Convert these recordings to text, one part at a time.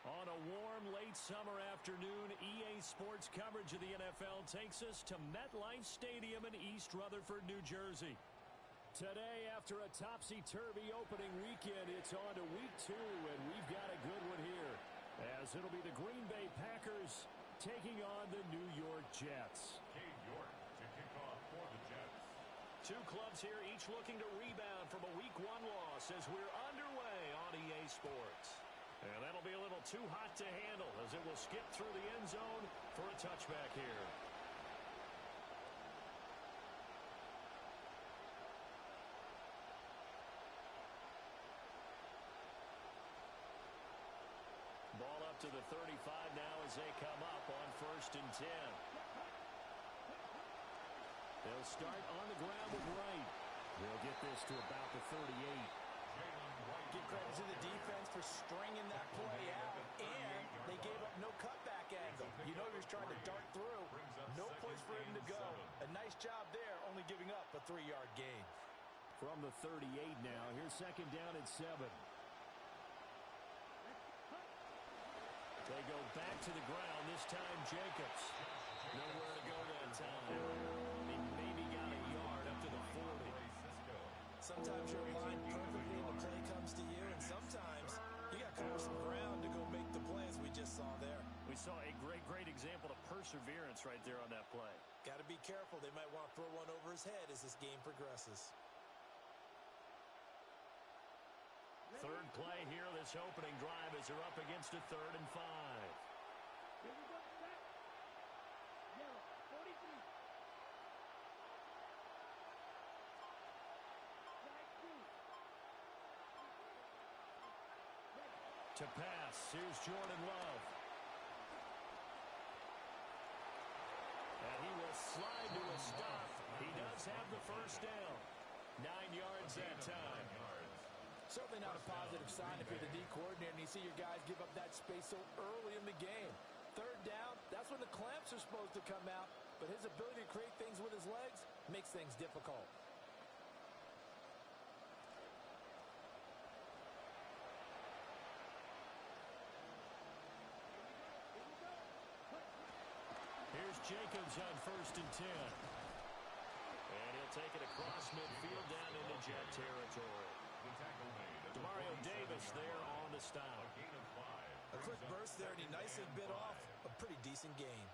On a warm, late summer afternoon, EA Sports coverage of the NFL takes us to MetLife Stadium in East Rutherford, New Jersey. Today, after a topsy-turvy opening weekend, it's on to week 2, and we've got a good one here, as it'll be the Green Bay Packers taking on the New York Jets. Cade York to kick off for the Jets. Two clubs here, each looking to rebound from a Week 1 loss as we're underway on EA Sports. And that'll be a little too hot to handle as it will skip through the end zone for a touchback here. Ball up to the 35 now as they come up on 1st and 10. They'll start on the ground with Wright. They'll get this to about the 38. Give credit to the defense for stringing that play out, and they gave up no cutback angle. You know he was trying to dart through. No place for him to go. A nice job there, only giving up a 3-yard gain. From the 38 now, here's 2nd down and 7. They go back to the ground, this time Jacobs. Nowhere to go that time. He maybe got a yard up to the 40. Sometimes you're aligned perfectly and the play comes to you, and sometimes you got to cover some ground to go make the play, as we just saw there. We saw a great example of perseverance right there on that play. Got to be careful. They might want to throw one over his head as this game progresses. Third play here, this opening drive, as they're up against a 3rd and 5. To pass, here's Jordan Love. And he will slide to a stop. He does have the 1st down. 9 yards that time. Certainly not a positive sign if you're the D coordinator and you see your guys give up that space so early in the game. 3rd down, that's when the clamps are supposed to come out, but his ability to create things with his legs makes things difficult. Here's Jacobs on 1st and 10. And he'll take it across midfield down into Jet territory. Demario Davis there on the stop. A quick burst there, and he nicely bit off a pretty decent gain.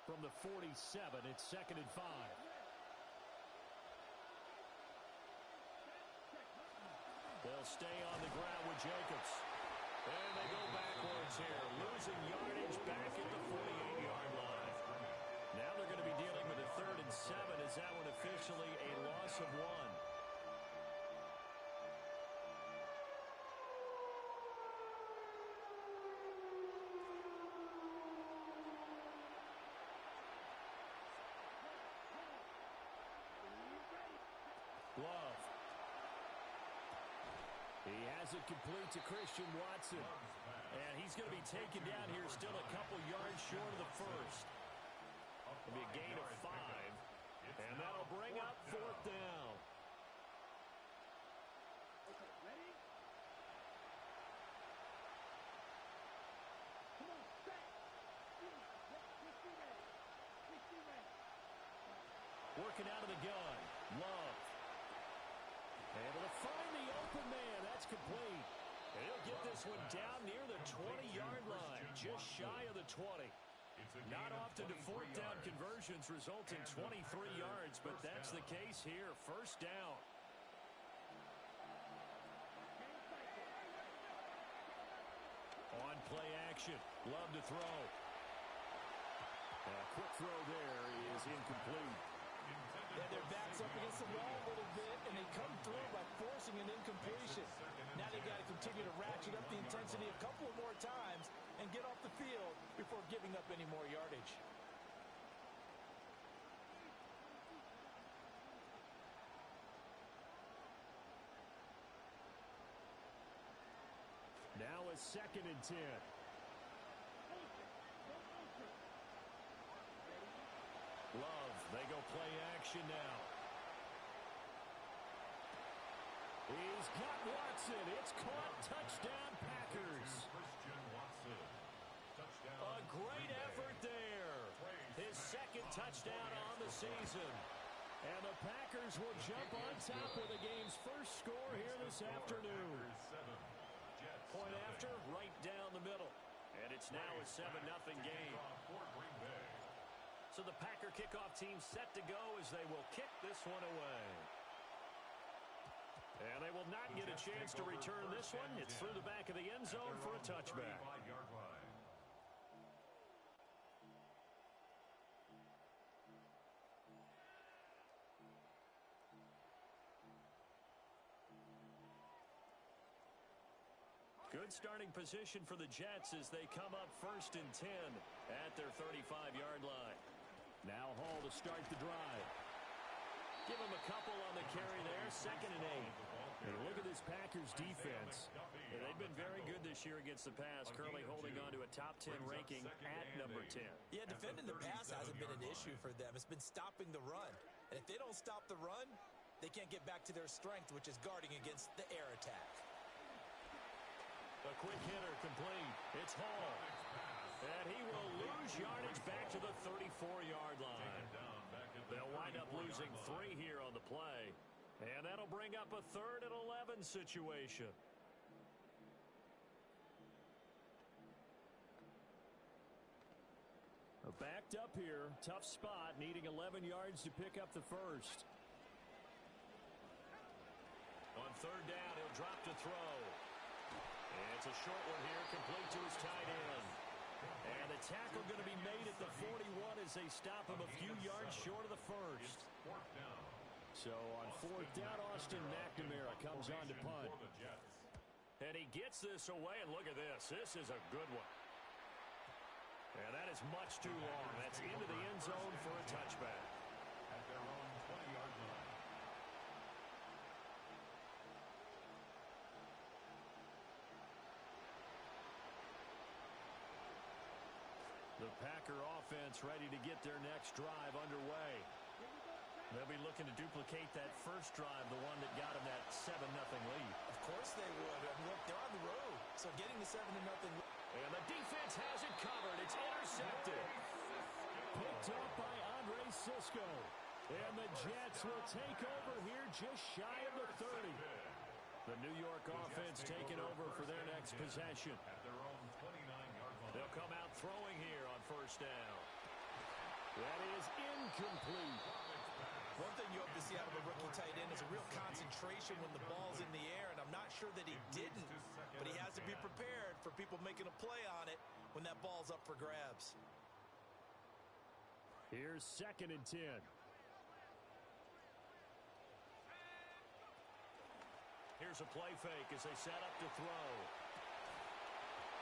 From the 47, it's 2nd and 5. They'll stay on the ground with Jacobs. And they go backwards here, losing yardage back at the 48-yard line. Now they're going to be dealing with a 3rd and 7. Is that one officially a loss of 1? Love. He has it complete to Christian Watson. And he's going to be taken down here still a couple yards short of the 1st. It'll be a gain of 5. And that'll bring up 4th down. Working out of the gun. Love. Able to find the open man. That's complete. And he'll get this one down near the 20-yard line. Just shy of the 20. Not often do 4th down conversions result in 23 yards, but that's the case here. 1st down. On play action. Love to throw. A quick throw there is incomplete. Yeah, their back's up against the wall a little bit, and they come continue to ratchet up the intensity a couple of more times and get off the field before giving up any more yardage. Now a 2nd and 10. Love, they go play action now. He's got Watson. It's caught. Touchdown, Packers. A great effort there. His 2nd touchdown on the season. And the Packers will jump on top with the game's first score here this afternoon. Point after, right down the middle. And it's now a 7-0 game. So the Packer kickoff team set to go as they will kick this one away. And they will not get a chance to return this one. It's through the back of the end zone for a touchback. Good starting position for the Jets as they come up 1st and 10 at their 35-yard line. Now Hall to start the drive. Give him a couple on the carry there, 2nd and 8. And look at this Packers defense. And they've been very good this year against the pass, currently holding on to a top 10 ranking at number 10. Yeah, defending the pass hasn't been an issue for them. It's been stopping the run. And if they don't stop the run, they can't get back to their strength, which is guarding against the air attack. A quick hitter complete. It's Hall. And he will lose yardage back to the 34-yard line. They'll wind up losing 3 here on the play. And that'll bring up a 3rd and 11 situation. Backed up here. Tough spot, needing 11 yards to pick up the first. On 3rd down, he'll drop to throw. And it's a short one here, complete to his tight end. And the tackle going to be made at the 41 as they stop him a few yards short of the first. So on 4th down, Austin McNamara comes on to punt. And he gets this away, and look at this. This is a good one. And that is much too long. That's into the end zone for a touchback. At their own 20-yard line. The Packer offense ready to get their next drive underway. They'll be looking to duplicate that first drive, the one that got them that 7-0 lead. Of course they would. I mean, look, they're on the road. So getting the 7-0 lead. And the defense has it covered. It's intercepted. Picked up by Andre Sisco. And the Jets will take over here just shy of the 30. The New York offense taking over for their next possession. At their own 29-yard line. They'll come out throwing here on 1st down. That is incomplete. One thing you hope to see out of a rookie tight end is a real concentration when the ball's in the air, and I'm not sure that he didn't, but he has to be prepared for people making a play on it when that ball's up for grabs. Here's 2nd and 10. Here's a play fake as they set up to throw.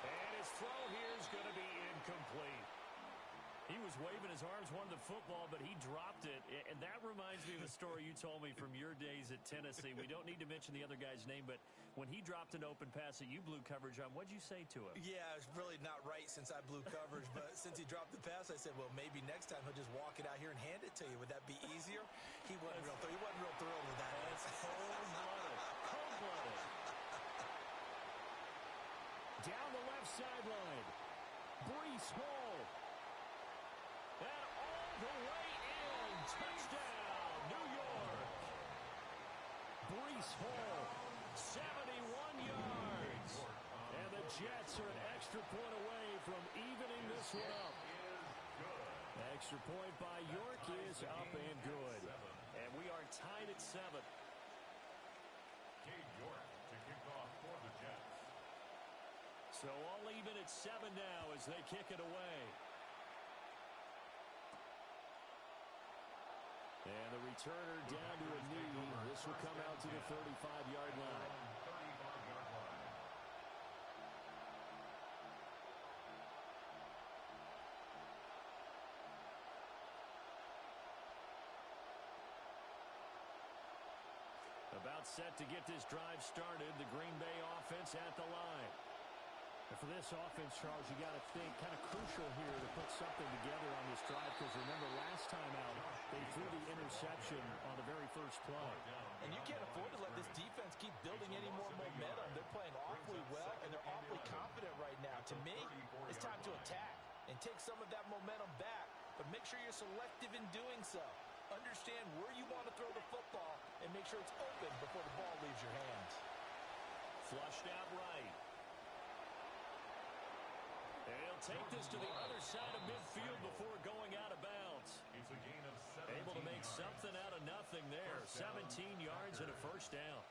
And his throw here is going to be incomplete. He was waving his arms, wanted the football, but he dropped it. And that reminds me of a story you told me from your days at Tennessee. We don't need to mention the other guy's name, but when he dropped an open pass that you blew coverage on, what'd you say to him? Yeah, it's really not right since I blew coverage, but since he dropped the pass, I said, well, maybe next time he'll just walk it out here and hand it to you. Would that be easier? He wasn't real thrilled with that. That's cold-blooded. Cold-blooded. Down the left sideline. Breece Hall. And all the way in. Touchdown, New York. Breece Hall, 71 yards. And the Jets are an extra point away from evening this one up. Extra point by York is up and good. And we are tied at 7. York to kick off for the Jets. So all even at 7 now as they kick it away. And the returner down to a knee. This will come out to the 35-yard line. About set to get this drive started. The Green Bay offense at the line. And for this offense, Charles, you got to think kind of crucial here to put something together on this drive, because remember last time out, they threw the interception on the very first play. And you can't afford to let this defense keep building any more momentum. They're playing awfully well, and they're awfully confident right now. To me, it's time to attack and take some of that momentum back, but make sure you're selective in doing so. Understand where you want to throw the football and make sure it's open before the ball leaves your hands. Flushed out right. And he'll take this to the other side of midfield before going out of bounds. It's a gain of 17 Able to make yards. something out of nothing there. 17 yards and a first down.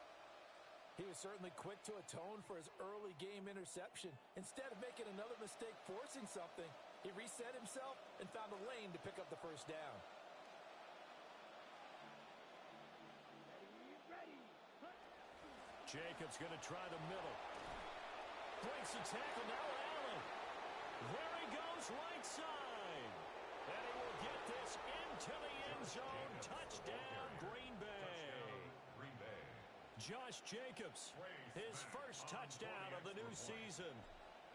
He was certainly quick to atone for his early game interception. Instead of making another mistake forcing something, he reset himself and found a lane to pick up the first down. Jacobs going to try the middle. Breaks the tackle. Now Allen. There he goes, right side. And he will get this into the end zone. Touchdown, Green Bay. Josh Jacobs, his first touchdown of the new season.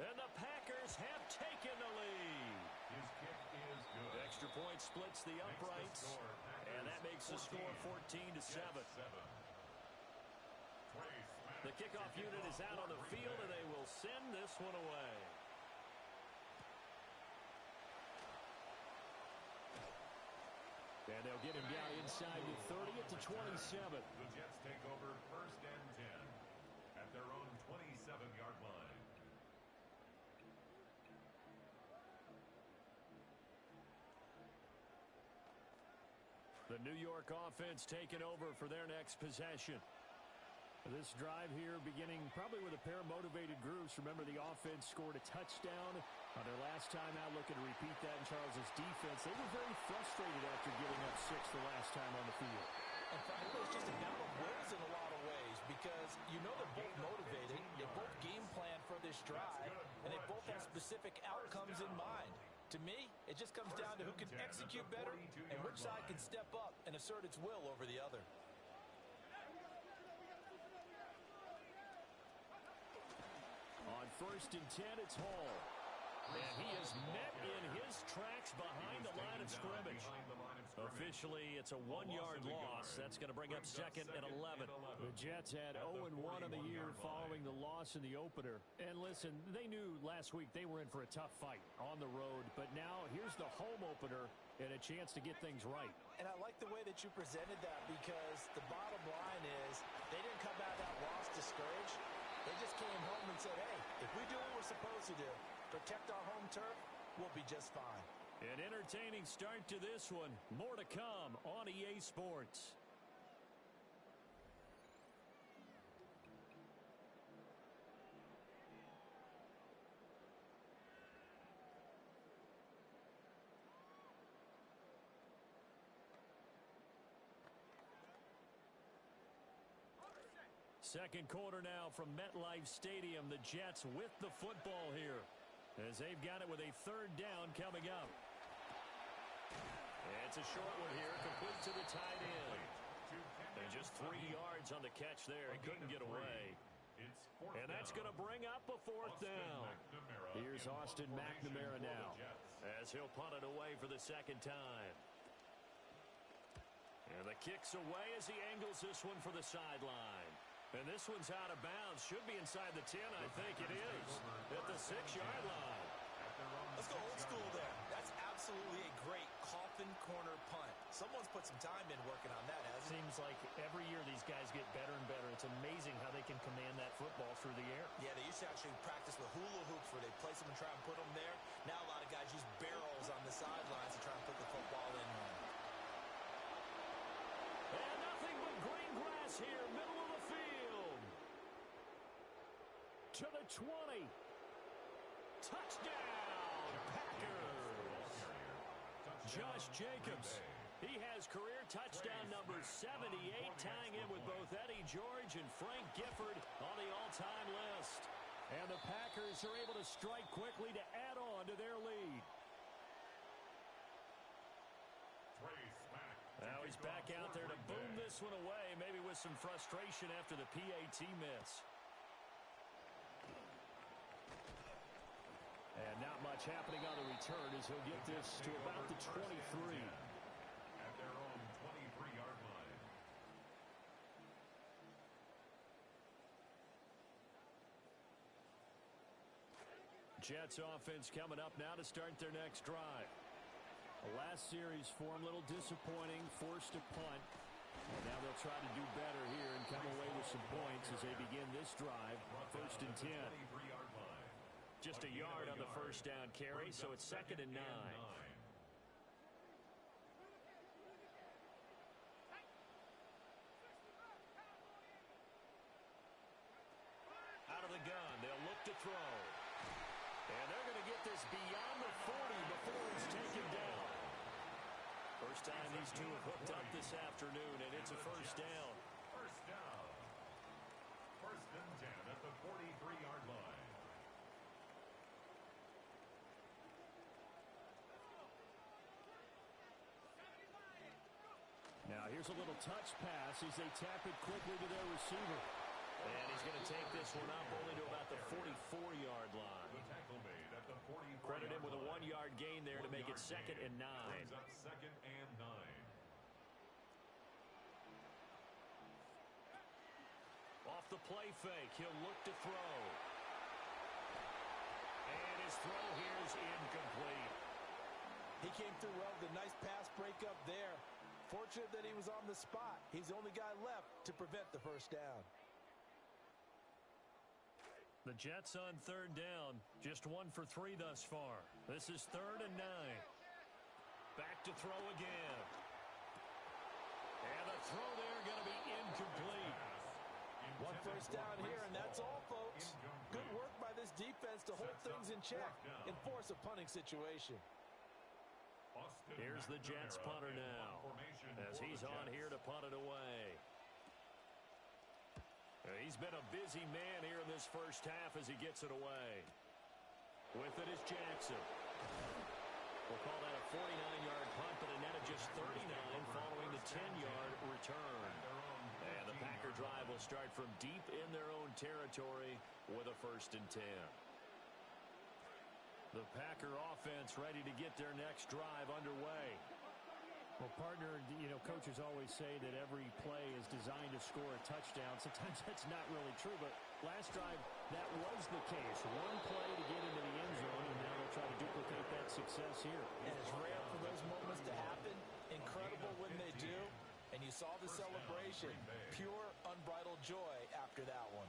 And the Packers have taken the lead. His kick is good. Extra point splits the uprights. And that makes the score 14-7. The kickoff unit is out on the field, and they will send this one away. And they'll get him down inside the 30 at the 27. The Jets take over 1st and 10 at their own 27-yard line. The New York offense taking over for their next possession. This drive here beginning probably with a pair of motivated groups. Remember, the offense scored a touchdown on their last time out. Looking to repeat that in Charles's defense. They were very frustrated after giving up 6 the last time on the field. And frankly, it's just a battle of wills in a lot of ways, because you know they're both motivated, they both game plan for this drive, and they both have specific outcomes in mind. To me, it just comes down to who can execute better and which side can step up and assert its will over the other. On 1st and 10, it's Hall. And he is met in his tracks behind the line of scrimmage. Officially, it's a 1-yard loss. That's going to bring up 2nd and 11. The Jets had 0-1 on the year following the loss in the opener. And listen, they knew last week they were in for a tough fight on the road. But now here's the home opener and a chance to get things right. And I like the way that you presented that, because the bottom line is they didn't come out of that loss discouraged. They just came home and said, hey, if we do what we're supposed to do, protect our home turf, we'll be just fine. An entertaining start to this one. More to come on EA Sports. Second quarter now from MetLife Stadium. The Jets with the football here, as they've got it with a 3rd down coming up. It's a short one here, complete to the tight end. And just 3 yards on the catch there. He couldn't get away. And that's going to bring up a 4th down. Here's Austin McNamara now, as he'll punt it away for the 2nd time. And the kick's away as he angles this one for the sideline. And this one's out of bounds. Should be inside the 10, I think it is. At the 6-yard line. Let's go old school there. That's absolutely a great coffin corner punt. Someone's put some time in working on that, hasn't it? Seems like every year these guys get better and better. It's amazing how they can command that football through the air. Yeah, they used to actually practice with hula hoops where they place them and try and put them there. Now a lot of guys use barrels on the sidelines to try and put the football in. And nothing but green grass here, middle of the field. To the 20. Touchdown, Packers. Josh Jacobs. He has career touchdown number 78, tying in with both Eddie George and Frank Gifford on the all-time list. And the Packers are able to strike quickly to add on to their lead. Now he's back out there to boom this one away, maybe with with some frustration after the PAT miss. And not much happening on the return as he'll get this to about the 23. At their own 23-yard line. Jets offense coming up now to start their next drive. The last series for them, a little disappointing, forced a punt. And now they'll try to do better here and come away with some points as they begin this drive. 1st and 10. Just a yard on the first down carry, so it's 2nd and 9. Out of the gun, they'll look to throw. And they're going to get this beyond the 40 before it's taken down. First time these two have hooked up this afternoon, and it's a first down. First down. 1st and 10 at the 43-yard line. Now here's a little touch pass as they tap it quickly to their receiver. And he's going to take this one up only to about the 44-yard line. The tackle made at the 44-yard Credit him with a 1-yard gain there to make it 2nd and 9. Brings up 2nd and 9. Off the play fake, he'll look to throw. And his throw here is incomplete. He came through well with a nice pass breakup there. Fortunate that he was on the spot. He's the only guy left to prevent the first down. The Jets on 3rd down, just 1 for 3 thus far. This is 3rd and 9. Back to throw again. And the throw there going to be incomplete. One first down here, and that's all, folks. Good work by this defense to hold things in check and force a punting situation. Here's the Jets punter now, as he's on here to punt it away. He's been a busy man here in this first half as he gets it away. With it is Jackson. We'll call that a 49-yard punt, but a net of just 39 following the 10-yard return. And the Packer drive will start from deep in their own territory with a 1st and 10. The Packer offense ready to get their next drive underway. Well, partner, coaches always say that every play is designed to score a touchdown. Sometimes that's not really true, but last drive, that was the case. One play to get into the end zone, and now they'll try to duplicate that success here. And it's rare for those moments to happen. Incredible when they do. And you saw the celebration. Pure, unbridled joy after that one.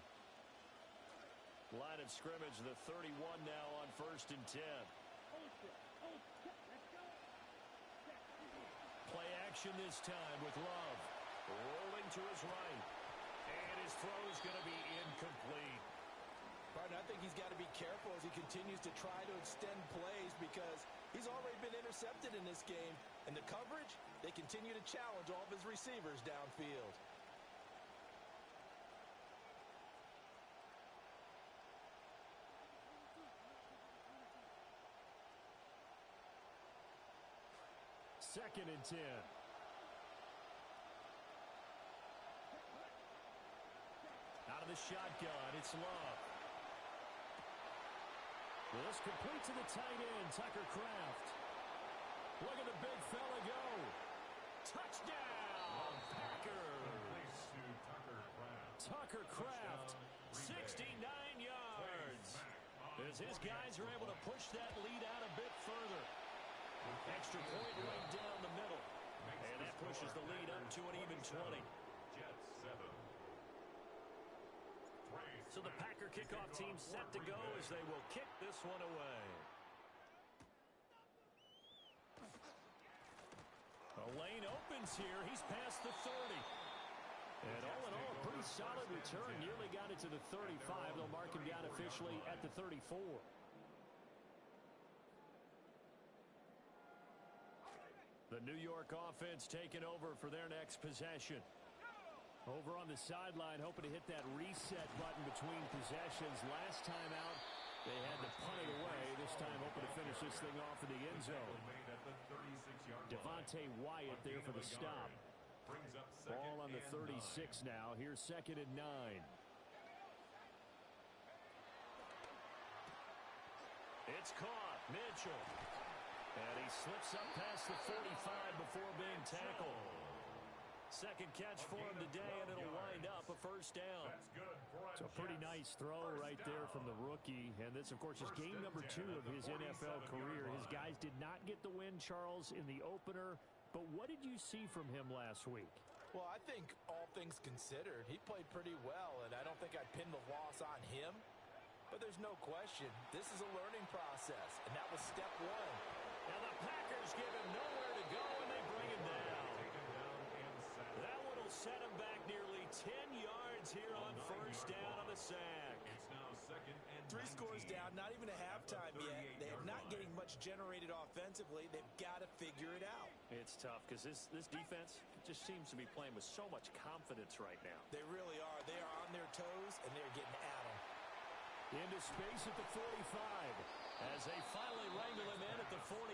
Line of scrimmage, the 31 now on 1st and 10. Play action this time with Love. Rolling to his right. And his throw is going to be incomplete. Partner, I think he's got to be careful as he continues to try to extend plays because he's already been intercepted in this game. And the coverage, they continue to challenge all of his receivers downfield. Second and 10. Out of the shotgun, it's Love. This complete to the tight end, Tucker Kraft. Look at the big fella go. Touchdown, Packers. Tucker Kraft, 69 yards. As his guys are able to push that lead out a bit further. Extra point right down the middle. And that pushes the lead up to an even 20. Jets 7. So the Packer kickoff team set to go as they will kick this one away. A lane opens here. He's past the 30. And all in all, a pretty solid return. Nearly got it to the 35. They'll mark him down officially at the 34. The New York offense taking over for their next possession. Over on the sideline, hoping to hit that reset button between possessions. Last time out, they had to punt it away. This time, hoping to finish this thing off in the end zone. Devontae Wyatt there for the stop. Ball on on the 36 now. Here's 2nd and 9. It's caught. Mitchell. And he slips up past the 45 before being tackled. Second catch for him today, and it'll wind up a first down. So a pretty nice throw right there from the rookie. And this, of course, is game number 2 of his NFL career. His guys did not get the win, Charles, in the opener. But what did you see from him last week? Well, I think all things considered, he played pretty well, and I don't think I'd pin the loss on him. But there's no question, this is a learning process, and that was step 1. And the Packers give him nowhere to go, and they bring him down. That one will set him back nearly 10 yards here on first down on the sack. It's now 2nd and 3 scores down, not even a halftime yet. They are not getting much generated offensively. They've got to figure it out. It's tough because this defense just seems to be playing with so much confidence right now. They really are. They are on their toes, and they're getting at them. Into space at the 45 as they finally wrangle him in at the 48.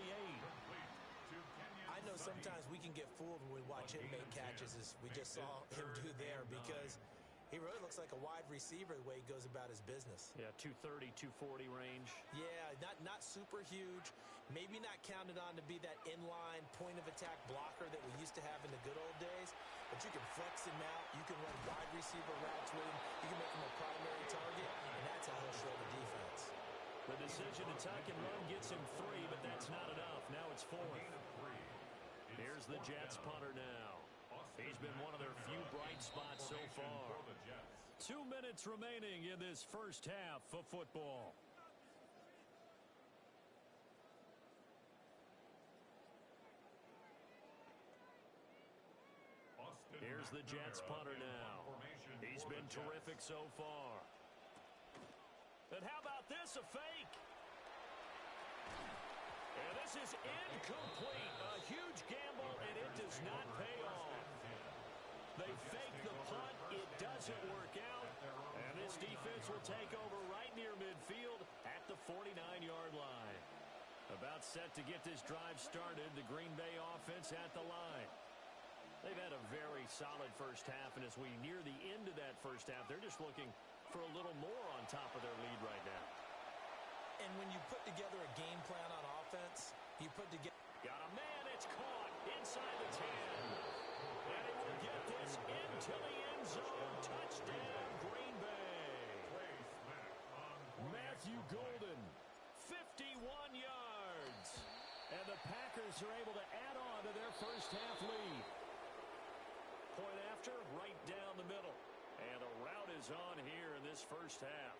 I know sometimes we can get fooled when we watch him make catches, as we just saw him do there, because he really looks like a wide receiver the way he goes about his business. Yeah, 230, 240 range. Yeah, not super huge. Maybe not counted on to be that inline point-of-attack blocker that we used to have in the good old days. But you can flex him out. You can run wide receiver routes with him. You can make him a primary target, and that's how he'll show the defense. The decision to tuck and run gets him 3, but that's not enough. Now it's 4th. Here's the Jets punter now. He's been one of their few bright spots so far. 2 minutes remaining in this first half of football. Here's the Jets punter now. He's been terrific so far. And how about this, a fake? And this is incomplete. A huge gamble, and it does not pay off. They fake the punt. It doesn't work out. And this defense will take over right near midfield at the 49-yard line. About set to get this drive started, the Green Bay offense at the line. They've had a very solid first half, and as we near the end of that first half, they're just looking for a little more on top of their lead right now. And when you put together a game plan on offense, you put together... Got a man, it's caught inside the 10. And he will get this into the end zone. Touchdown, Green Bay. Matthew Golden, 51 yards. And the Packers are able to add on to their first half lead. Point after, right down the middle. And a rout is on here in this first half.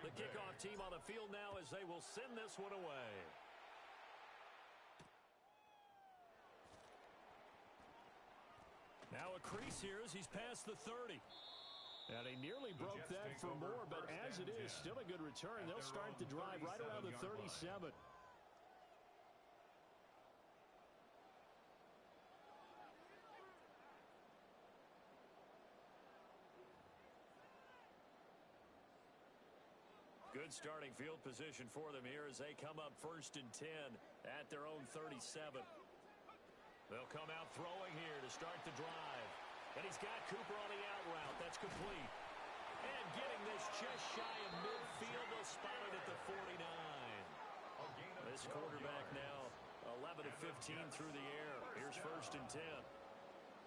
The kickoff team on the field now as they will send this one away. Now a crease here as he's past the 30. And he nearly broke that for more, but as it is, still a good return. They'll start the drive right around the 37. Good starting field position for them here as they come up 1st and 10 at their own 37. They'll come out throwing here to start the drive. And he's got Cooper on the out route. That's complete. And getting this just shy of midfield. They'll spot it at the 49. This quarterback now 11 of 15 through the air. Here's 1st and 10.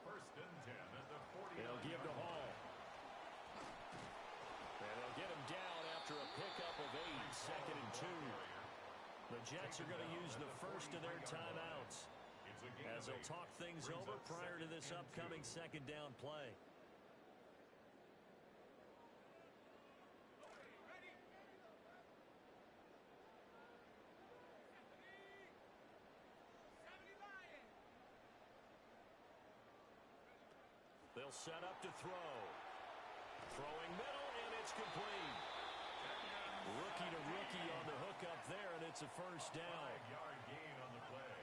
1st and 10 at the 49. They'll give to Hall. And they'll get him down after a pickup of 8, 2nd and 2. The Jets are going to use the first of their timeouts as they'll talk things over prior to this upcoming 2nd down play. They'll set up to throw. Throwing middle, and it's complete. Rookie to rookie on the hookup there, and it's a first down. 5-yard gain on the play.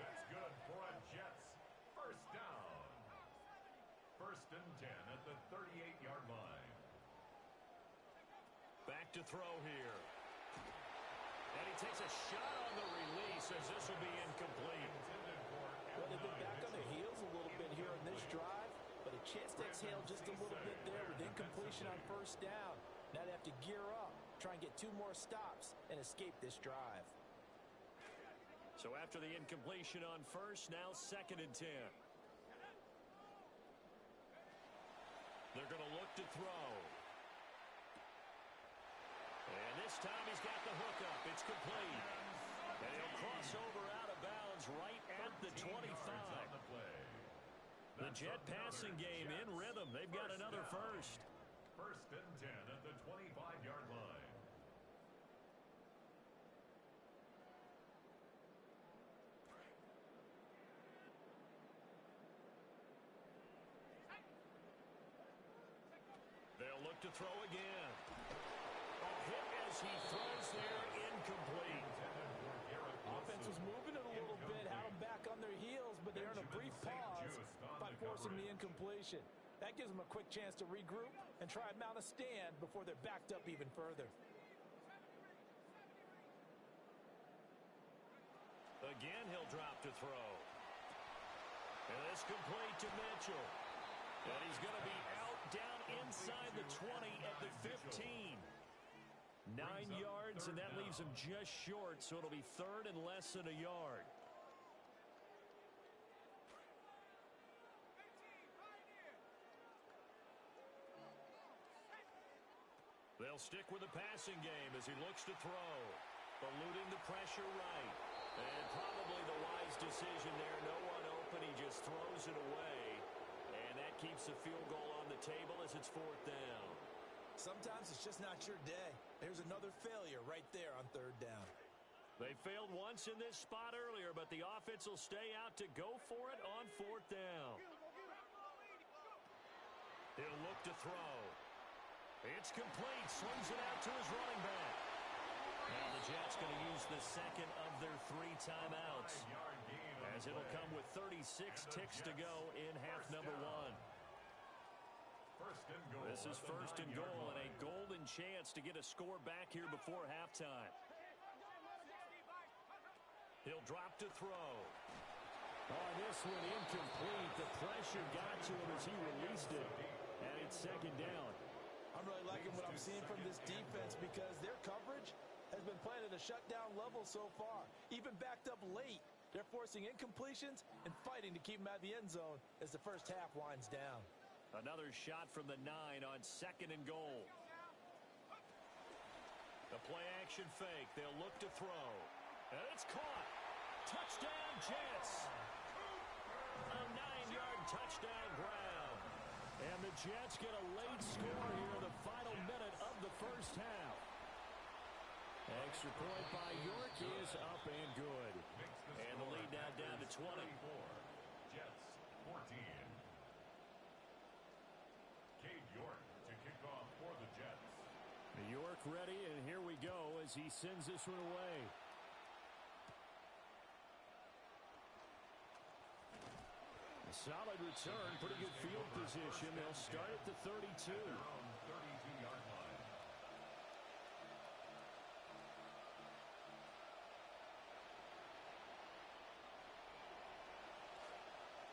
That's good for a Jets first down. 1st and 10 at the 38-yard line. Back to throw here. And he takes a shot on the release as this will be incomplete. Well, chance to exhale just a little bit there with incompletion on first down. Now they have to gear up, try and get 2 more stops, and escape this drive. So after the incompletion on first, now 2nd and 10. They're going to look to throw. And this time he's got the hook up. It's complete. And he'll cross over out of bounds right at the 25. The Jet passing game in rhythm. They've got another first. 1st and 10 at the 25-yard line. They'll look to throw again. A hit as he throws there, incomplete. Offense was moving it a little bit, had them back on their heels, but they earn a brief pause by forcing the incompletion. That gives them a quick chance to regroup and try and mount a stand before they're backed up even further. Again, he'll drop to throw. And it's complete to Mitchell. And he's going to be out down inside the 20 at the 15. 9 yards, and that leaves him just short, so it'll be 3rd and less than a yard. They'll stick with the passing game as he looks to throw. Eluding the pressure right. And probably the wise decision there. No one open. He just throws it away. And that keeps the field goal on the table as it's 4th down. Sometimes it's just not your day. There's another failure right there on 3rd down. They failed once in this spot earlier, but the offense will stay out to go for it on 4th down. He'll look to throw. It's complete. Slings it out to his running back. Now the Jets going to use the 2nd of their 3 timeouts, as it'll come with 36 ticks to go in half number 1. This is 1st and goal, and a golden chance to get a score back here before halftime. He'll drop to throw. Oh, this one incomplete. The pressure got to him as he released it, and it's 2nd down. I'm really liking what I'm seeing from this defense because their coverage has been playing at a shutdown level so far. Even backed up late, they're forcing incompletions and fighting to keep them out of the end zone as the first half winds down. Another shot from the 9 on 2nd and goal. The play-action fake. They'll look to throw. And it's caught. Touchdown, Jets. A 9-yard touchdown grab. And the Jets get a late score here in the final minute of the first half. Extra point by York is up and good. And the lead now down to 20. Jets 14. Cade York to kick off for the Jets. York ready, and here we go as he sends this one away. A solid return, pretty good field position. They'll start at the 32. Their own 32-yard line.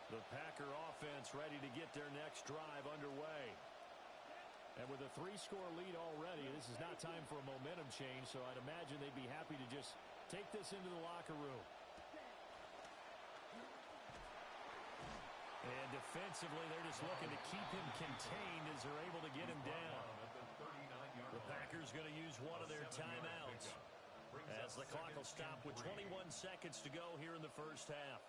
The Packer offense ready to get their next drive underway. And with a 3-score lead already, this is not time for a momentum change, so I'd imagine they'd be happy to just take this into the locker room. And defensively, they're just looking to keep him contained as they're able to get him down. The Packers going to use one of their timeouts as the clock will stop with 21 seconds to go here in the first half.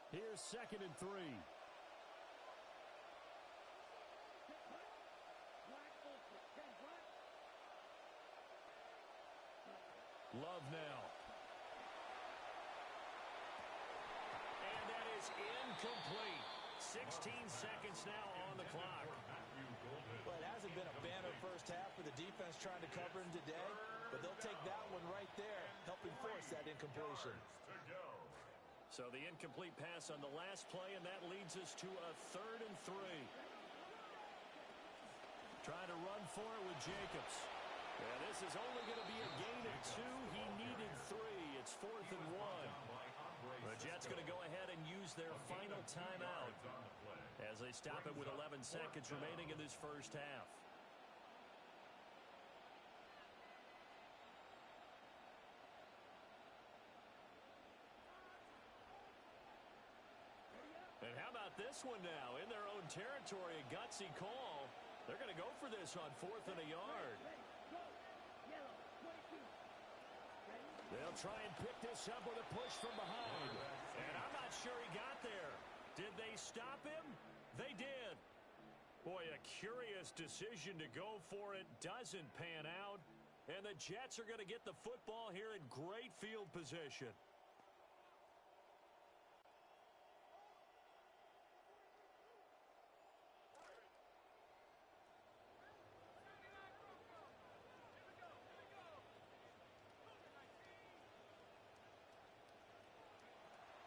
Here's 2nd and 3. Love now. And that is incomplete. 16 seconds now on the clock. Well, it hasn't been a banner first half for the defense trying to cover him today, but they'll take that one right there, helping force that incompletion. So the incomplete pass on the last play, and that leads us to a 3rd and 3. Trying to run for it with Jacobs. And this is only going to be a gain of 2. He needed 3. It's 4th and 1. The Jets going to go ahead and use their final timeout as they stop it with 11 seconds remaining in this first half. And how about this one now? In their own territory, a gutsy call. They're going to go for this on 4th and a yard. They'll try and pick this up with a push from behind. And I'm not sure he got there. Did they stop him? They did. Boy, a curious decision to go for it. Doesn't pan out. And the Jets are going to get the football here in great field position.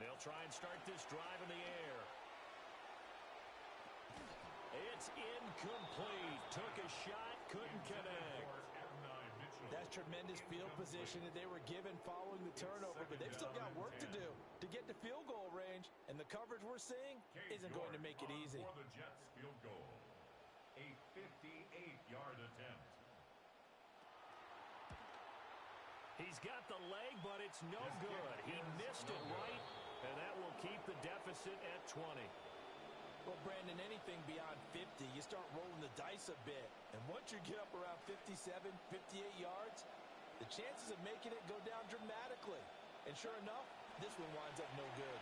They'll try and start this drive in the air. It's incomplete. Took a shot, couldn't connect. That's tremendous field position that they were given following the turnover, but they've still got work to do to get to field goal range, and the coverage we're seeing isn't going to make it easy. For the Jets field goal, a 58-yard attempt. He's got the leg, but it's no good. He missed it right, and that will keep the deficit at 20. Well, Brandon, anything beyond 50, you start rolling the dice a bit. And once you get up around 57, 58 yards, the chances of making it go down dramatically. And sure enough, this one winds up no good.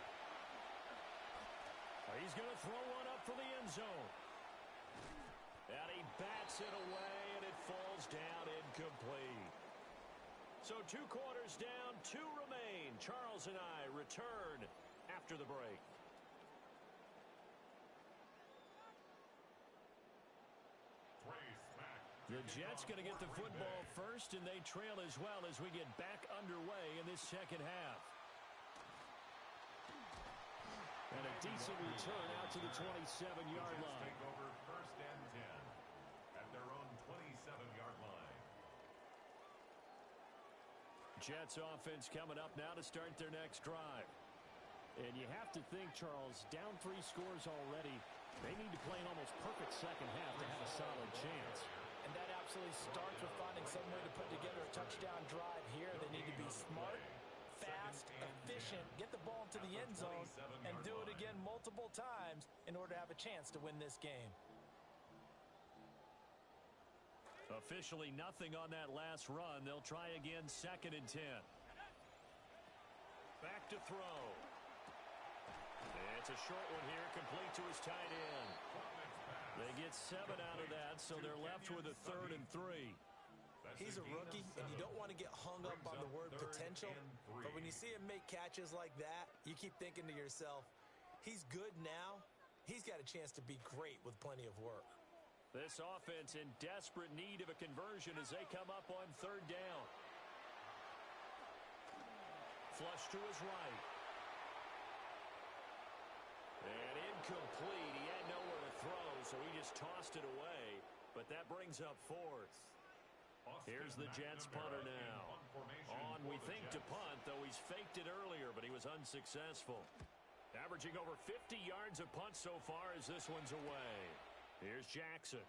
He's going to throw one up for the end zone. And he bats it away, and it falls down incomplete. So 2 quarters down, 2 remain. Charles and I return after the break. The Jets going to get the football first, and they trail as well as we get back underway in this second half. And a decent return out to the 27-yard line. Take over 1st and 10 at their own 27-yard line. Jets offense coming up now to start their next drive. And you have to think, Charles, down 3 scores already. They need to play an almost perfect second half to have a solid chance. And that absolutely starts with finding some way to put together a touchdown drive here. They need to be smart, fast, efficient, get the ball into the end zone, and do it again multiple times in order to have a chance to win this game. Officially nothing on that last run. They'll try again 2nd and 10. Back to throw. It's a short one here, complete to his tight end. They get 7 out of that, so they're left with a 3rd and 3. He's a rookie, and you don't want to get hung up on the word potential, but when you see him make catches like that, you keep thinking to yourself, he's good now. He's got a chance to be great with plenty of work. This offense in desperate need of a conversion as they come up on 3rd down. Flush to his right. And incomplete. He had nowhere to throw, so he just tossed it away. But that brings up 4th. Here's the Jets punter now. On, we think, to punt, though he's faked it earlier, but he was unsuccessful. Averaging over 50 yards a punt so far as this one's away. Here's Jackson.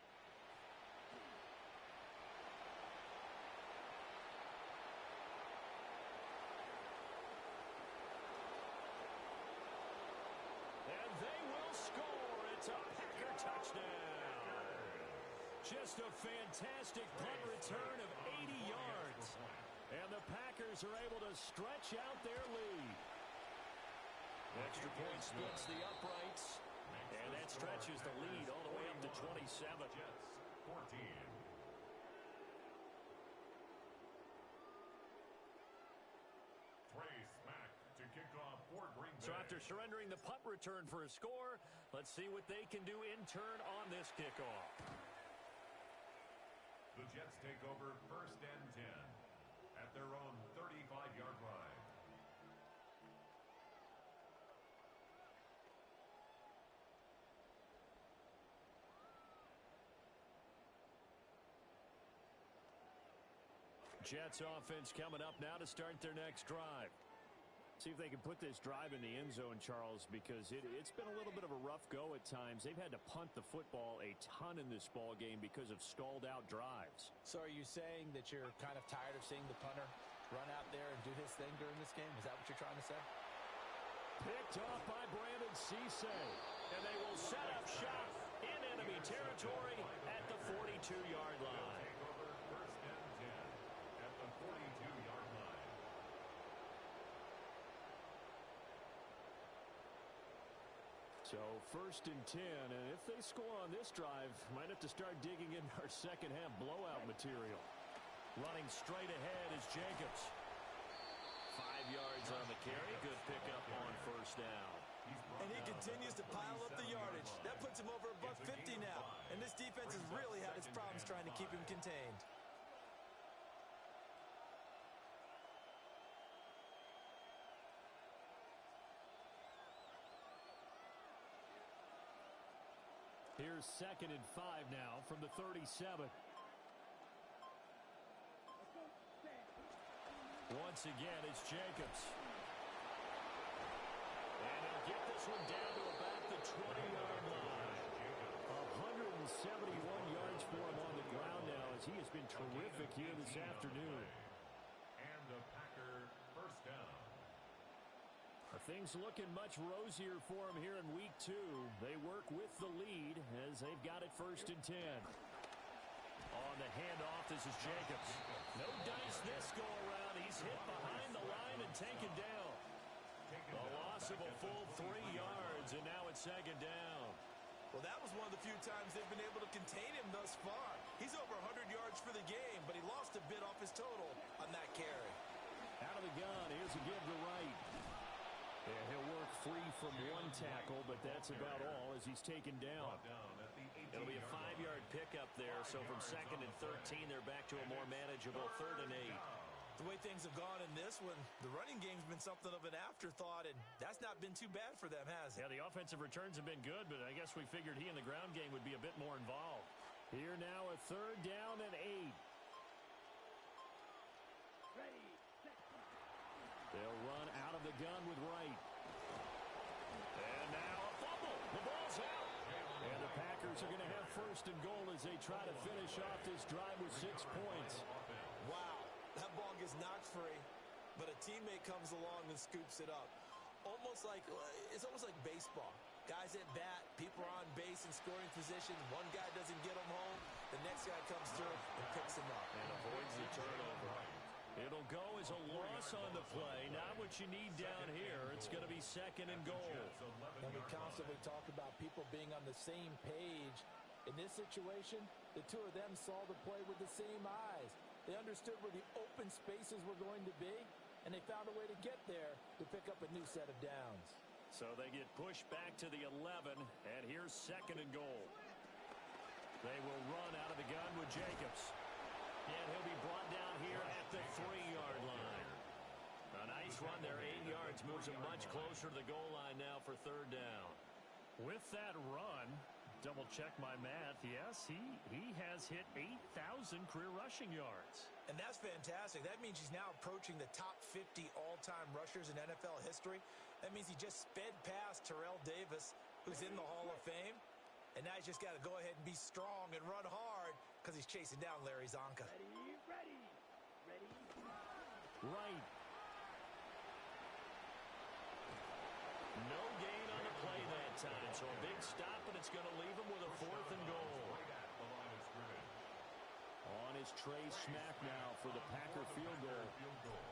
And they will score. It's a Packer touchdown. Just a fantastic punt return of 80 yards. And the Packers are able to stretch out their lead. Extra point splits the uprights. And that stretches the lead all the way up to 27. Jets, 14. Trey Smack to kick off for Green Bay. So after surrendering the punt return for a score, let's see what they can do in turn on this kickoff. The Jets take over 1st and 10 at their own 35-yard line. Jets offense coming up now to start their next drive. See if they can put this drive in the end zone, Charles, because it's been a little bit of a rough go at times. They've had to punt the football a ton in this ball game because of stalled out drives. So are you saying that you're kind of tired of seeing the punter run out there and do his thing during this game? Is that what you're trying to say? Picked off by Brandon Cisse. And they will set up shop in enemy territory at the 42-yard line. First and 10 at the 42-yard line. So first and 10, and if they score on this drive, might have to start digging in our second half blowout material. Running straight ahead is Jacobs. 5 yards on the carry. Good pickup on first down. And he continues to pile up the yardage. That puts him over $150 now. And this defense has really had its problems trying to keep him contained. Here's 2nd and 5 now from the 37. Once again, it's Jacobs. And he'll get this one down to about the 20-yard line. 171 yards for him on the ground now as he has been terrific here this afternoon. And the Packer first down. Things looking much rosier for him here in week 2. They work with the lead as they've got it 1st and 10. On the handoff, this is Jacobs. No dice this go around. He's hit behind the line and taken down. A loss of a full 3 yards, and now it's 2nd down. Well, that was one of the few times they've been able to contain him thus far. He's over 100 yards for the game, but he lost a bit off his total on that carry. Out of the gun, here's a give to Wright. Yeah, he'll work free from one tackle, but that's about all as he's taken down. It'll be a 5-yard pickup there, so from 2nd and 13, they're back to a more manageable 3rd and 8. The way things have gone in this one, the running game's been something of an afterthought, and that's not been too bad for them, has it? Yeah, the offensive returns have been good, but I guess we figured he in the ground game would be a bit more involved. Here now a 3rd down and 8. They'll run out of the gun with Wright. And now a fumble. The ball's out. And the Packers are going to have 1st and goal as they try to finish off this drive with 6 points. Wow, that ball gets knocked free, but a teammate comes along and scoops it up. It's almost like baseball. Guys at bat, people are on base in scoring position. One guy doesn't get him home. The next guy comes through and picks him up. And avoids the turnover. It'll go as a loss on the play. Not what you need down here. It's going to be 2nd and goal. And we constantly talk about people being on the same page. In this situation, the two of them saw the play with the same eyes. They understood where the open spaces were going to be, and they found a way to get there to pick up a new set of downs. So they get pushed back to the 11, and here's 2nd and goal. They will run out of the gun with Jacobs. And he'll be brought down here at the 3-yard line. A nice run there, 8 yards, moves him much closer to the goal line now for 3rd down. With that run, double check my math, yes, he has hit 8,000 career rushing yards. And that's fantastic. That means he's now approaching the top 50 all-time rushers in NFL history. That means he just sped past Terrell Davis, who's in the Hall of Fame. And now he's just got to go ahead and be strong and run hard because he's chasing down Larry Zonka. Ready. Right. No gain on the play that time, so a big stop, and it's going to leave him with a 4th and goal. On his tray smack now for the Packer field goal.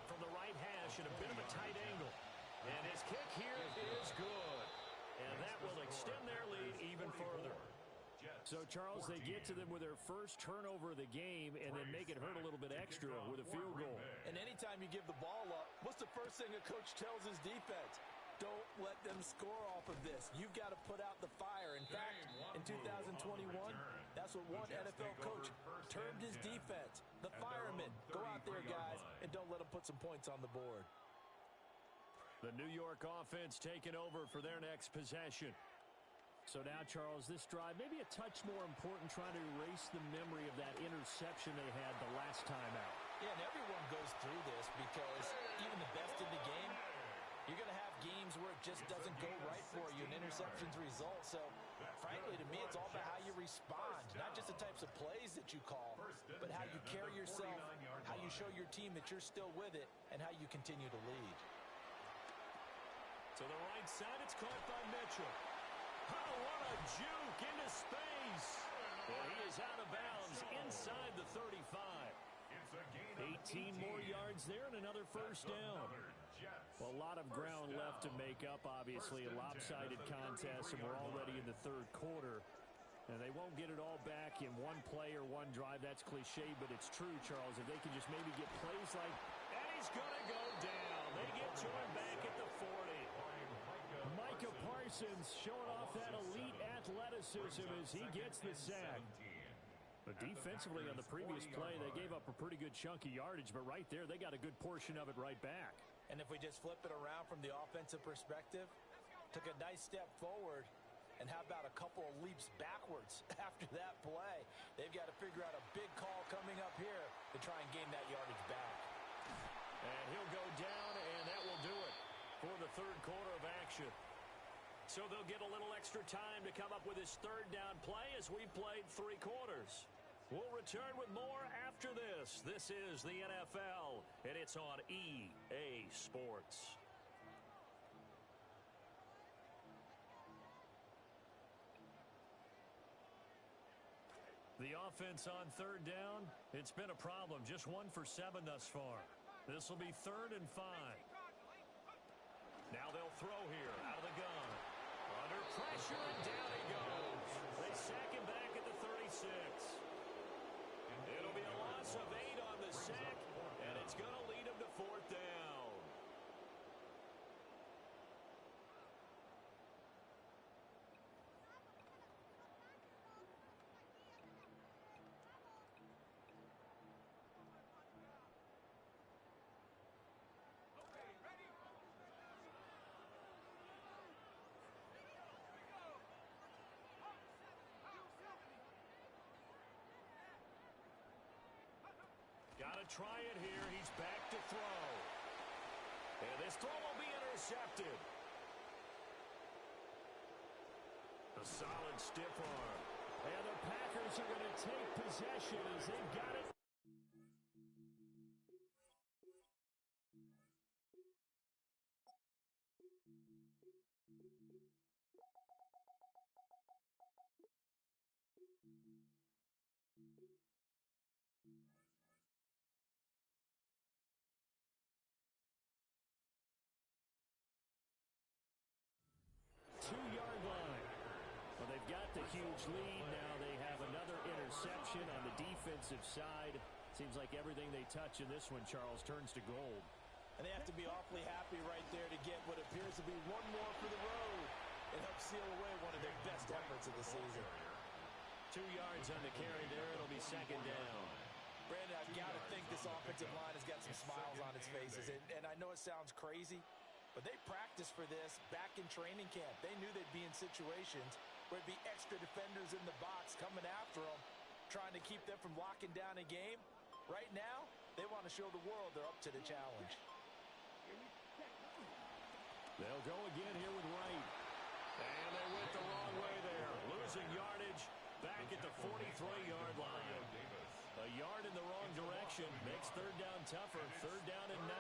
From the right hash at a bit of a tight angle. And his kick here is good. And that will extend their lead even further. So, Charles, they get to them with their first turnover of the game and then make it hurt a little bit extra with a field goal. And anytime you give the ball up, what's the first thing a coach tells his defense? Don't let them score off of this. You've got to put out the fire. In fact, in 2021, that's what one NFL coach termed his defense. The firemen. Go out there, guys, and don't let them put some points on the board. The New York offense taking over for their next possession. So now, Charles, this drive maybe a touch more important, trying to erase the memory of that interception they had the last time out. Yeah, and everyone goes through this because even the best in the game, you're going to have games where it just doesn't go right for you and interceptions result. So, frankly, to me, it's all about how you respond, not just the types of plays that you call, but how you carry yourself, how you show your team that you're still with it, and how you continue to lead. To the right side, it's caught by Mitchell. Oh, what a juke into space. And he is out of bounds inside the 35. 18 more yards there and another first down. Well, a lot of ground left to make up, obviously. A lopsided contest, and we're already in the third quarter. And they won't get it all back in one play or one drive. That's cliche, but it's true, Charles. If they can just maybe get plays like, and he's going to go down. They get to him back at the 40. Micah Parsons showing off that elite athleticism as he gets the sack. But defensively on the previous play, they gave up a pretty good chunk of yardage, but right there, they got a good portion of it right back. And if we just flip it around from the offensive perspective, took a nice step forward, and how about a couple of leaps backwards after that play? They've got to figure out a big call coming up here to try and gain that yardage back. And he'll go down, and that will do it for the third quarter of action. So they'll get a little extra time to come up with his third down play as we've played 3 quarters. We'll return with more after this. This is the NFL, and it's on EA Sports. The offense on third down, it's been a problem. Just 1 for 7 thus far. This will be 3rd and 5. Now they'll throw here out of the gun. Under pressure, and down he goes. They sack him back at the 36. It'll be a loss of 8 on the sack, and it's going to lead him to 4th down. Gotta try it here. He's back to throw. And this throw will be intercepted. A solid stiff arm. And the Packers are going to take possession as they've got it. Two-yard line. Well, they've got the huge lead. Now they have another interception on the defensive side. Seems like everything they touch in this one, Charles, turns to gold. And they have to be awfully happy right there to get what appears to be one more for the road. It helps seal away one of their best efforts of the season. 2 yards on the carry there. It'll be 2nd down. Brandon, I've got to think this offensive line has got some smiles on its faces. And I know it sounds crazy, but they practiced for this back in training camp. They knew they'd be in situations where it'd be extra defenders in the box coming after them, trying to keep them from locking down a game. Right now, they want to show the world they're up to the challenge. They'll go again here with Wright. And they went the wrong way there. Losing yardage back at the 43-yard line. A yard in the wrong direction makes 3rd down tougher. 3rd down and 9.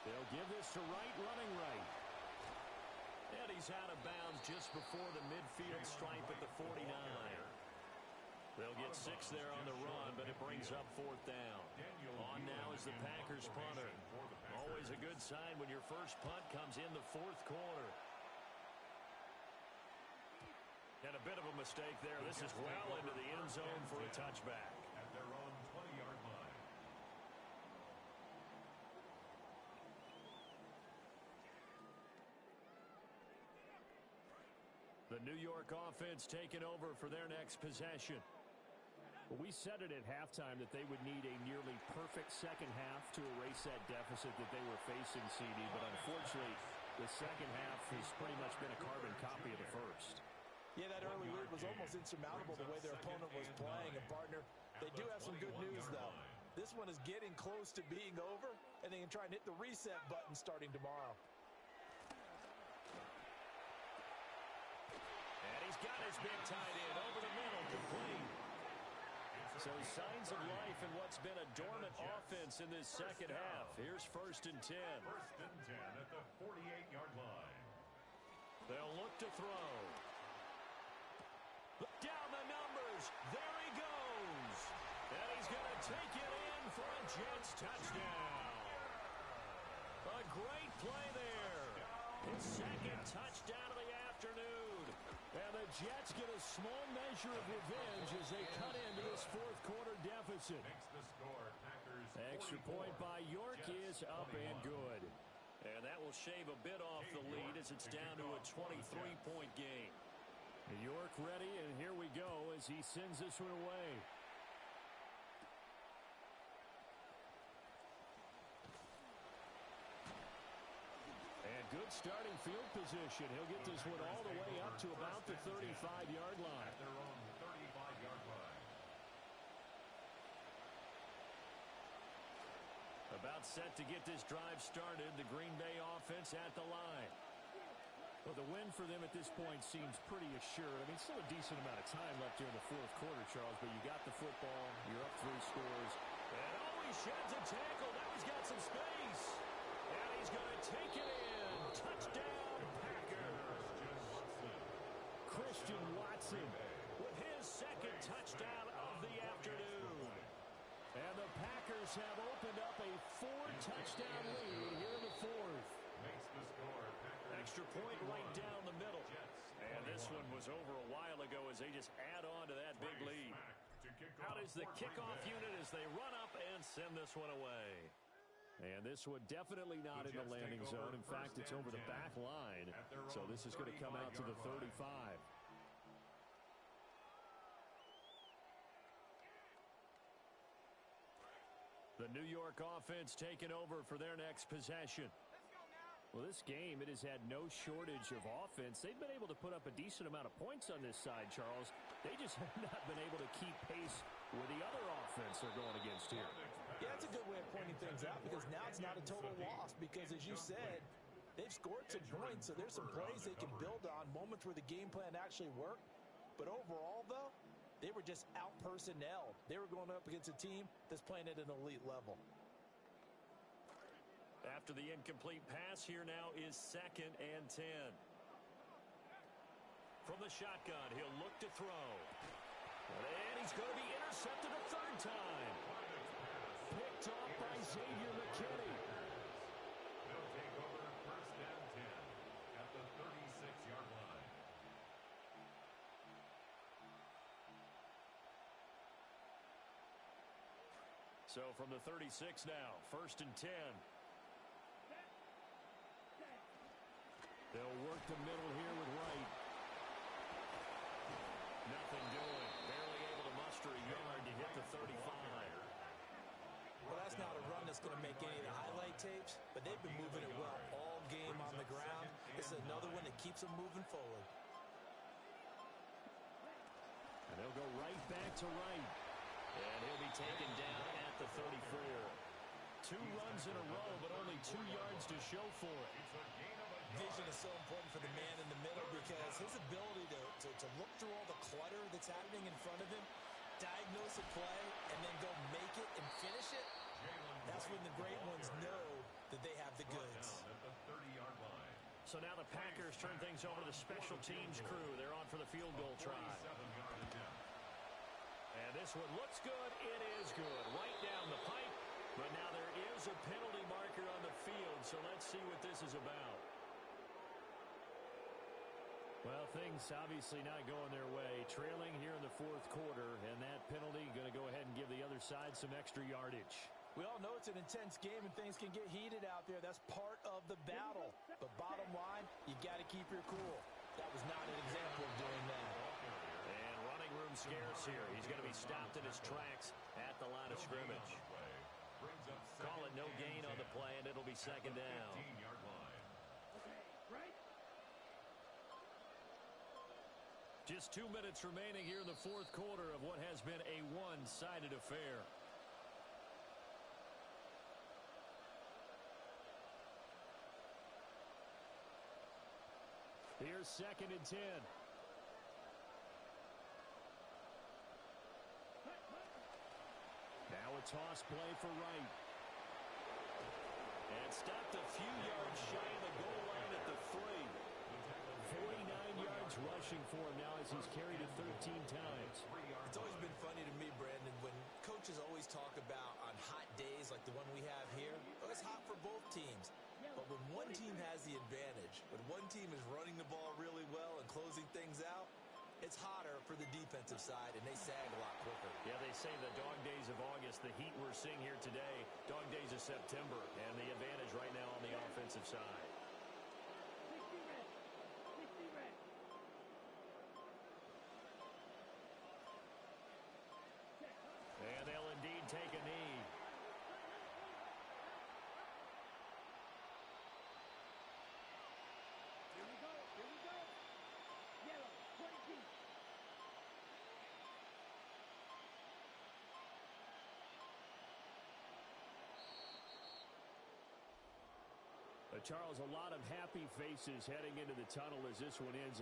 They'll give this to Wright, running right. And he's out of bounds just before the midfield stripe at the 49. They'll get 6 there on the run, but it brings up 4th down. On now is the Packers punter. Always a good sign when your first punt comes in the 4th quarter. And a bit of a mistake there. This is well into the end zone for a touchback. At their own 20-yard line. The New York offense taking over for their next possession. Well, we said it at halftime that they would need a nearly perfect second half to erase that deficit that they were facing, CD. But unfortunately, the second half has pretty much been a carbon copy of the first. Yeah, that early lead was almost insurmountable the way their opponent was playing. And, partner, they do have some good news, though. This one is getting close to being over, and they can try and hit the reset button starting tomorrow. And he's got his big tight end over the middle, complete. So signs of life in what's been a dormant offense in this second half. Here's 1st and 10. 1st and 10 at the 48-yard line. They'll look to throw. Down the numbers. There he goes. And he's going to take it in for a Jets touchdown. A great play there. His second touchdown of the afternoon. And the Jets get a small measure of revenge as they cut into this fourth quarter deficit. Makes the score Packers 44, Extra point by York Jets is up 21. and good. And that will shave a bit off the lead as it's down to a 23-point game. York ready, and here we go as he sends this one away. And good starting field position. He'll get this one all the way up to about the 35-yard line. At their own 35-yard line. About set to get this drive started. The Green Bay offense at the line. Well, the win for them at this point seems pretty assured. I mean, still a decent amount of time left here in the fourth quarter, Charles, but you got the football. You're up 3 scores. And he sheds a tackle. Now he's got some space. And he's going to take it in. Touchdown, Packers. Christian Watson with his second touchdown of the afternoon. And the Packers have opened up a 4-touchdown lead here in the fourth. Makes the score Packers Extra point right down the middle. And this one was over a while ago as they just add on to that big lead. How does the kickoff unit as they run up and send this one away? And this one definitely not in the landing zone. In fact, it's over the back line. So this is going to come out to the 35. The New York offense taking over for their next possession. Well, this game, it has had no shortage of offense. They've been able to put up a decent amount of points on this side, Charles. They just have not been able to keep pace with the other offense they're going against here. Yeah, that's a good way of pointing things out because now it's not a total loss because, as you said, they've scored some points, so there's some plays they can build on, moments where the game plan actually worked. But overall, though, they were just out-personnelled. They were going up against a team that's playing at an elite level. After the incomplete pass, here now is 2nd and 10. From the shotgun, he'll look to throw. And he's going to be intercepted a 3rd time. Picked off by Xavier McKinney. They'll take over 1st and 10 at the 36-yard line. So from the 36 now, 1st and 10. They'll work the middle here with Wright. Nothing doing. Barely able to muster a yard to hit the 35. Well, that's not a run that's going to make any of the highlight tapes, but they've been moving it well all game on the ground. This is another one that keeps them moving forward. And they'll go right back to Wright. And he'll be taken down at the 34. 2 runs in a row, but only 2 yards to show for it. Vision is so important for the man in the middle because his ability to look through all the clutter that's happening in front of him, diagnose a play, and then go make it and finish it, that's when the great ones know that they have the goods. At the 30-yard line. So now the Packers turn things over to the special teams crew. They're on for the field goal try. 47-yard attempt. And this one looks good. It is good. Right down the pipe. But now there is a penalty marker on the field, so let's see what this is about. Well, things obviously not going their way. Trailing here in the fourth quarter, and that penalty going to go ahead and give the other side some extra yardage. We all know it's an intense game and things can get heated out there. That's part of the battle. But bottom line, you got to keep your cool. That was not an example of doing that. And running room scarce here. He's going to be stopped in his tracks at the line of scrimmage. Call it no gain on the play, and it'll be 2nd down. 15-yard line. Just 2 minutes remaining here in the fourth quarter of what has been a one-sided affair. Here's 2nd and 10. Now a toss play for Wright. And stopped a few yards shy of the goal line at the 3. 49 yards rushing for him now as he's carried it 13 times. It's always been funny to me, Brandon, when coaches always talk about on hot days like the one we have here, oh, it's hot for both teams. But when one team has the advantage, when one team is running the ball really well and closing things out, it's hotter for the defensive side, and they sag a lot quicker. Yeah, they say the dog days of August, the heat we're seeing here today, dog days of September, and the advantage right now on the offensive side. And they'll indeed take a knee. Here we go. Yellow, 22. Charles, a lot of happy faces heading into the tunnel as this one ends.